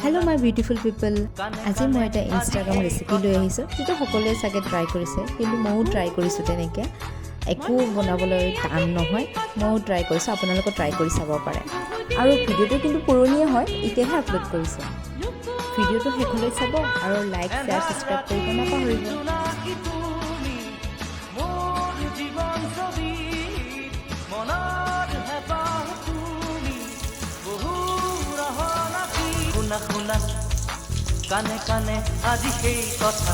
Hello' my beautiful পিপল, আজি মই এটা ইনষ্টাগ্ৰাম ৰেচিপি লৈ আহিছোঁ যিটো সকলোৱে চাগে ট্ৰাই কৰিছে, কিন্তু ময়ো ট্ৰাই কৰিছোঁ। তেনেকৈ একো বনাবলৈ টান নহয়, ময়ো ট্ৰাই কৰিছোঁ, আপোনালোকেও ট্ৰাই কৰি চাব পাৰে। আৰু ভিডিঅ'টো কিন্তু পুৰণিয়ে হয়, এতিয়াহে আপলোড কৰিছোঁ। ভিডিঅ'টো শেষলৈ চাব আৰু লাইক শ্বেয়াৰ ছাবস্ক্ৰাইব কৰিব নাপাহৰিব। শুনা শুনা কানে কানে আজি সেই কথা